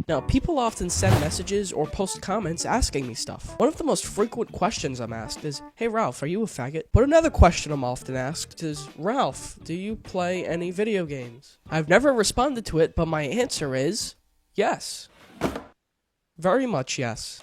Now, people often send messages or post comments asking me stuff. One of the most frequent questions I'm asked is, "Hey Ralph, are you a faggot?" But another question I'm often asked is, "Ralph, do you play any video games?" I've never responded to it, but my answer is, yes. Very much yes.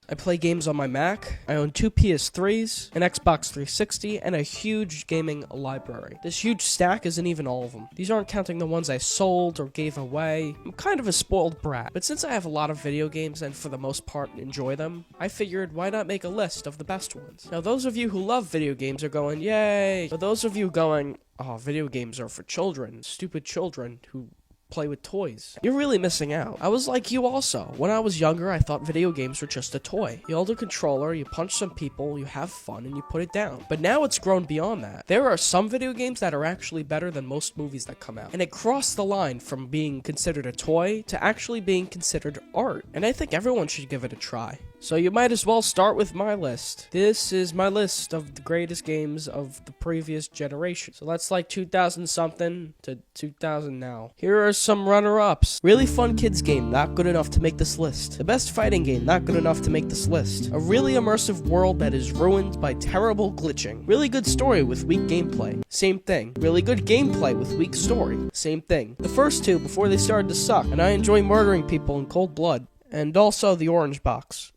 I play games on my Mac, I own 2 PS3s, an Xbox 360, and a huge gaming library. This huge stack isn't even all of them. These aren't counting the ones I sold or gave away. I'm kind of a spoiled brat, but since I have a lot of video games and for the most part enjoy them, I figured why not make a list of the best ones. Now those of you who love video games are going, yay! But those of you going, oh, video games are for children, stupid children who play with toys, you're really missing out. I was like you also. When I was younger, I thought video games were just a toy. You hold a controller, you punch some people, you have fun, and you put it down. But now it's grown beyond that. There are some video games that are actually better than most movies that come out. And it crossed the line from being considered a toy to actually being considered art. And I think everyone should give it a try. So you might as well start with my list. This is my list of the greatest games of the previous generation. So that's like 2000 something to 2000 now. Here are some runner-ups. Really fun kids game, not good enough to make this list. The best fighting game, not good enough to make this list. A really immersive world that is ruined by terrible glitching. Really good story with weak gameplay. Same thing. Really good gameplay with weak story. Same thing. The first two before they started to suck, and I enjoy murdering people in cold blood. And also the orange box.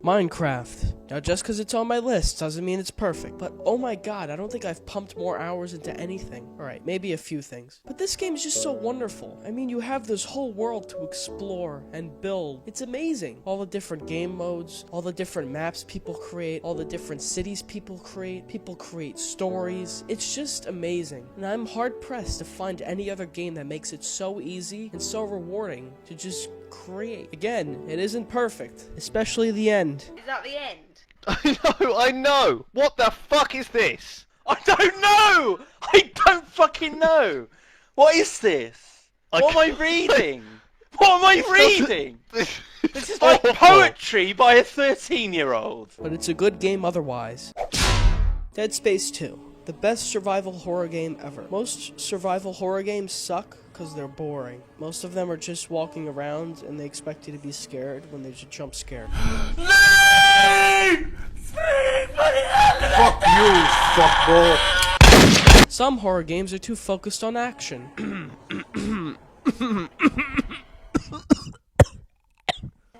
Minecraft. Now, just because it's on my list doesn't mean it's perfect, but oh my god, I don't think I've pumped more hours into anything. Alright, maybe a few things. But this game is just so wonderful. I mean, you have this whole world to explore and build. It's amazing. All the different game modes, all the different maps people create, all the different cities people create stories. It's just amazing. And I'm hard-pressed to find any other game that makes it so easy and so rewarding to just create. Again, it isn't perfect, especially the end. Is that the end? I know! What the fuck is this? I don't know! I don't fucking know! What is this? What am I reading? What am I reading? This is like poetry by a 13-year-old. But it's a good game otherwise. Dead Space 2. The best survival horror game ever. Most survival horror games suck because they're boring. Most of them are just walking around and they expect you to be scared when there's a jump scare. Fuck you, fuckball. Some horror games are too focused on action.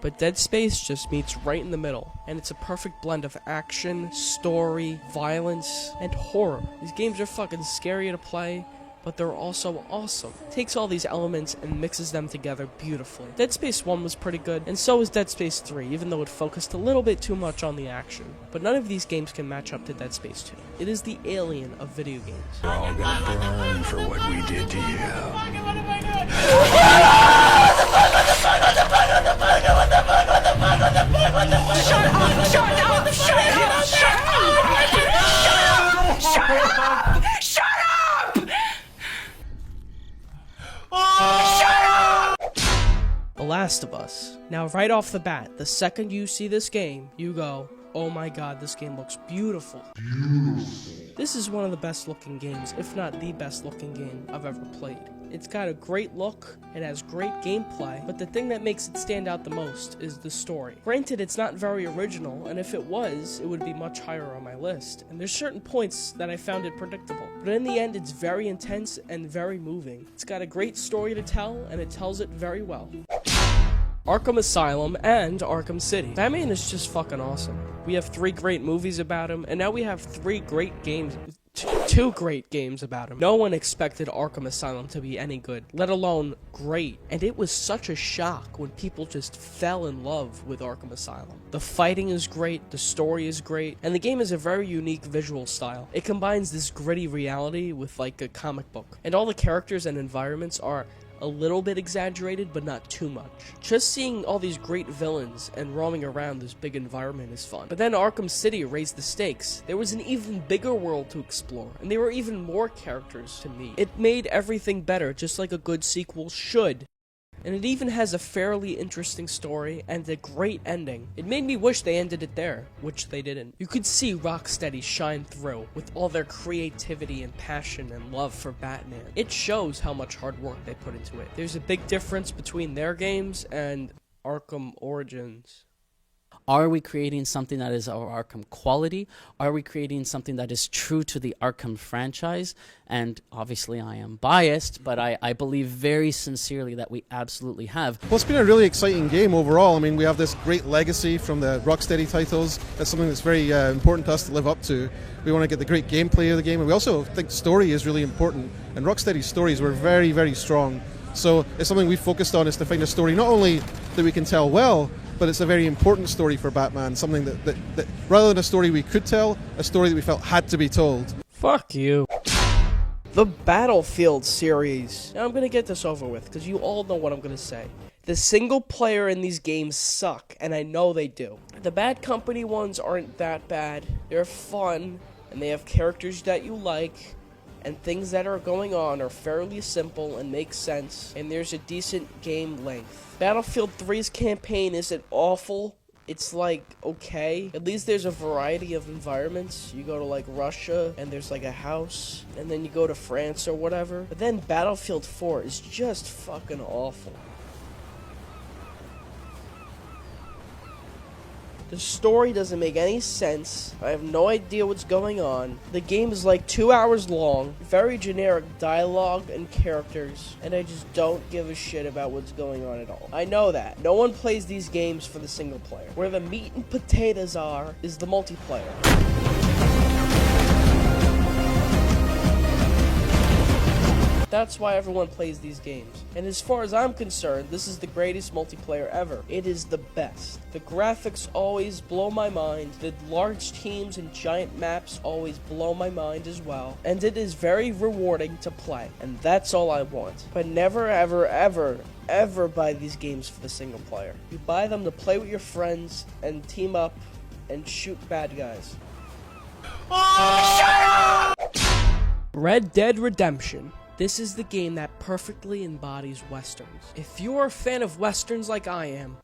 But Dead Space just meets right in the middle, and it's a perfect blend of action, story, violence, and horror. These games are fucking scary to play, but they're also awesome. It takes all these elements and mixes them together beautifully. Dead Space 1 was pretty good, and so was Dead Space 3, even though it focused a little bit too much on the action. But none of these games can match up to Dead Space 2. It is the Alien of video games. We're all gonna burn for what we did to you. The Last of Us. Now, right off the bat, the second you see this game, you go, oh my god, this game looks beautiful. This is one of the best looking games, if not the best looking game I've ever played. It's got a great look, it has great gameplay, but the thing that makes it stand out the most is the story. Granted, it's not very original, and if it was, it would be much higher on my list, and there's certain points that I found it predictable. But in the end, it's very intense and very moving. It's got a great story to tell, and it tells it very well. Arkham Asylum and Arkham City. Batman is just fucking awesome. We have 3 great movies about him, and now we have 3 great games. 2 great games about him. No one expected Arkham Asylum to be any good, let alone great. And it was such a shock when people just fell in love with Arkham Asylum. The fighting is great, the story is great, and the game has a very unique visual style. It combines this gritty reality with like a comic book. And all the characters and environments are a little bit exaggerated, but not too much. Just seeing all these great villains and roaming around this big environment is fun. But then Arkham City raised the stakes. There was an even bigger world to explore, and there were even more characters to meet. It made everything better, just like a good sequel should. And it even has a fairly interesting story and a great ending. It made me wish they ended it there, which they didn't. You could see Rocksteady shine through with all their creativity and passion and love for Batman. It shows how much hard work they put into it. There's a big difference between their games and Arkham Origins. Are we creating something that is our Arkham quality? Are we creating something that is true to the Arkham franchise? And obviously I am biased, but I believe very sincerely that we absolutely have. Well, it's been a really exciting game overall. I mean, we have this great legacy from the Rocksteady titles. That's something that's very important to us to live up to. We want to get the great gameplay of the game, and we also think story is really important. And Rocksteady's stories were very, very strong. So it's something we focused on, is to find a story not only that we can tell well, but it's a very important story for Batman, something that rather than a story we could tell, a story that we felt had to be told. Fuck you. The Battlefield series. Now I'm gonna get this over with, because you all know what I'm gonna say. The single player in these games suck, and I know they do. The Bad Company ones aren't that bad. They're fun, and they have characters that you like, and things that are going on are fairly simple and make sense, and there's a decent game length. Battlefield 3's campaign isn't awful. It's like, okay. At least there's a variety of environments. You go to like Russia, and there's like a house, and then you go to France or whatever. But then Battlefield 4 is just fucking awful. The story doesn't make any sense. I have no idea what's going on. The game is like 2 hours long, very generic dialogue and characters, and I just don't give a shit about what's going on at all. I know that. No one plays these games for the single player. Where the meat and potatoes are is the multiplayer. That's why everyone plays these games. And as far as I'm concerned, this is the greatest multiplayer ever. It is the best. The graphics always blow my mind. The large teams and giant maps always blow my mind as well. And it is very rewarding to play. And that's all I want. But never, ever, ever, ever buy these games for the single player. You buy them to play with your friends and team up and shoot bad guys. Oh, shut up! Red Dead Redemption. This is the game that perfectly embodies westerns. If you're a fan of westerns like I am,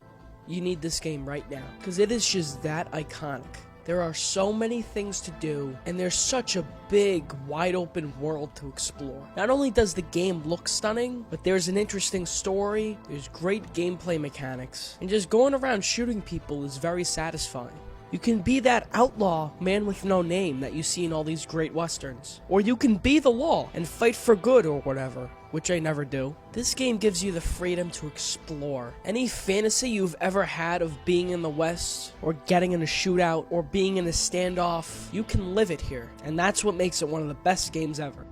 you need this game right now, because it is just that iconic. There are so many things to do, and there's such a big, wide-open world to explore. Not only does the game look stunning, but there's an interesting story, there's great gameplay mechanics, and just going around shooting people is very satisfying. You can be that outlaw, man with no name that you see in all these great westerns. Or you can be the law and fight for good or whatever, which I never do. This game gives you the freedom to explore. Any fantasy you've ever had of being in the West, or getting in a shootout, or being in a standoff, you can live it here. And that's what makes it one of the best games ever.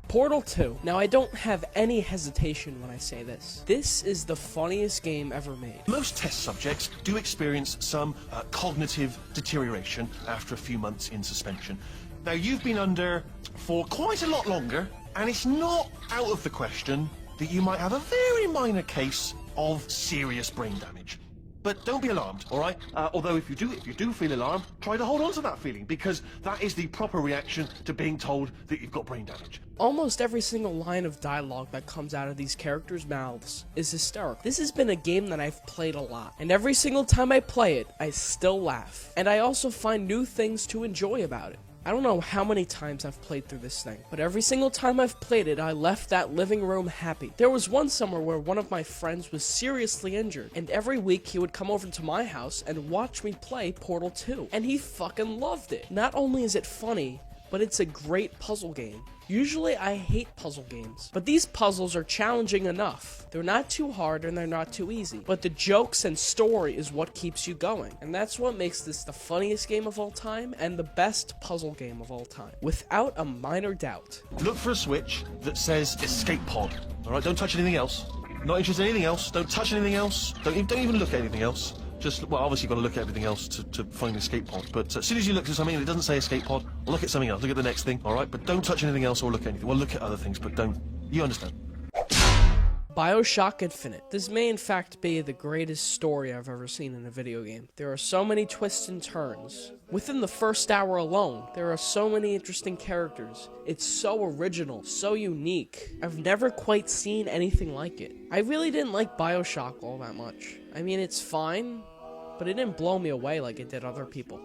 Portal 2. Now, I don't have any hesitation when I say this. This is the funniest game ever made. Most test subjects do experience some cognitive deterioration after a few months in suspension. Now, you've been under for quite a lot longer, and it's not out of the question that you might have a very minor case of serious brain damage. But don't be alarmed, all right? Although if you do feel alarmed, try to hold on to that feeling, because that is the proper reaction to being told that you've got brain damage. Almost every single line of dialogue that comes out of these characters' mouths is hysterical. This has been a game that I've played a lot, and every single time I play it, I still laugh. And I also find new things to enjoy about it. I don't know how many times I've played through this thing, but every single time I've played it, I left that living room happy. There was one summer where one of my friends was seriously injured, and every week he would come over to my house and watch me play Portal 2, and he fucking loved it. Not only is it funny, but it's a great puzzle game. Usually I hate puzzle games, but these puzzles are challenging enough. They're not too hard and they're not too easy, but the jokes and story is what keeps you going. And that's what makes this the funniest game of all time and the best puzzle game of all time, without a minor doubt. Look for a switch that says escape pod. All right, don't touch anything else. Not interested in anything else. Don't touch anything else. Don't even look at anything else. Just, well, obviously you've got to look at everything else to find the escape pod, but as soon as you look at something and it doesn't say escape pod, look at something else, look at the next thing, alright? But don't touch anything else or look at anything. Well, look at other things, but don't, you understand. BioShock Infinite. This may in fact be the greatest story I've ever seen in a video game. There are so many twists and turns. Within the first hour alone, there are so many interesting characters. It's so original, so unique. I've never quite seen anything like it. I really didn't like BioShock all that much. I mean, it's fine, but it didn't blow me away like it did other people.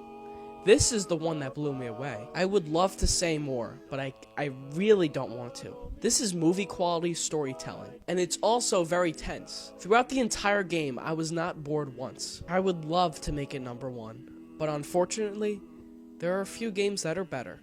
This is the one that blew me away. I would love to say more, but I really don't want to. This is movie quality storytelling, and it's also very tense. Throughout the entire game, I was not bored once. I would love to make it #1, but unfortunately, there are a few games that are better.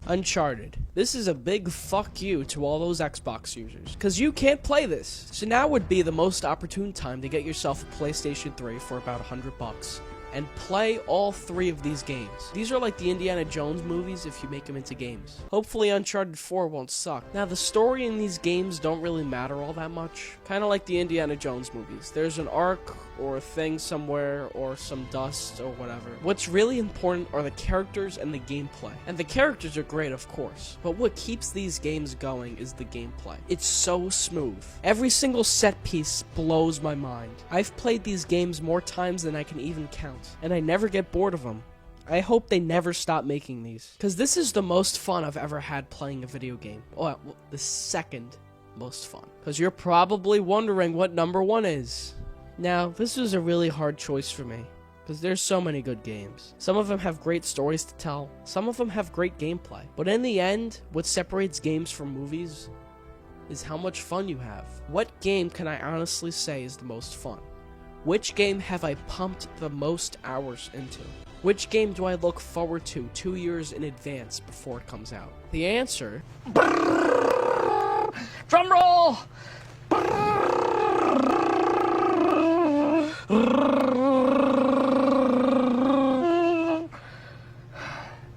Uncharted. This is a big fuck you to all those Xbox users, because you can't play this. So now would be the most opportune time to get yourself a PlayStation 3 for about $100 and play all 3 of these games. These are like the Indiana Jones movies if you make them into games. Hopefully Uncharted 4 won't suck. Now the story in these games don't really matter all that much. Kind of like the Indiana Jones movies. There's an arc or a thing somewhere or some dust or whatever. What's really important are the characters and the gameplay. And the characters are great, of course, but what keeps these games going is the gameplay. It's so smooth. Every single set piece blows my mind. I've played these games more times than I can even count, and I never get bored of them. I hope they never stop making these, because this is the most fun I've ever had playing a video game. Well, the second most fun. Because you're probably wondering what #1 is. Now, this was a really hard choice for me, because there's so many good games. Some of them have great stories to tell, some of them have great gameplay. But in the end, what separates games from movies is how much fun you have. What game can I honestly say is the most fun? Which game have I pumped the most hours into? Which game do I look forward to 2 years in advance before it comes out? The answer... Drum roll!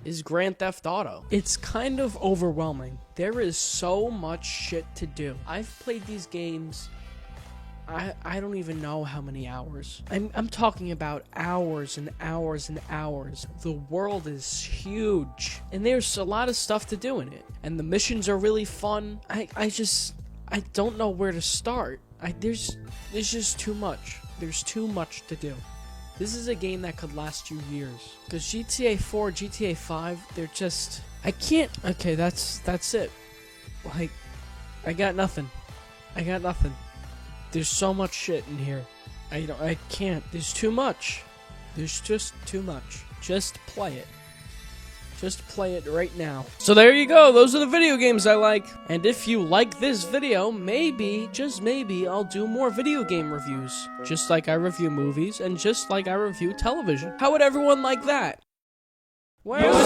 Is Grand Theft Auto. It's kind of overwhelming. There is so much shit to do. I've played these games, I don't even know how many hours. I'm talking about hours and hours and hours. The world is huge, and there's a lot of stuff to do in it. And the missions are really fun. I don't know where to start. There's just too much. There's too much to do. This is a game that could last you years. Because GTA 4, GTA 5, they're just... I can't... Okay, that's it. Like, I got nothing. There's so much shit in here. I can't. There's too much. There's just too much. Just play it. Just play it right now. So there you go. Those are the video games I like. And if you like this video, maybe, just maybe, I'll do more video game reviews. Just like I review movies and just like I review television. How would everyone like that? Where's the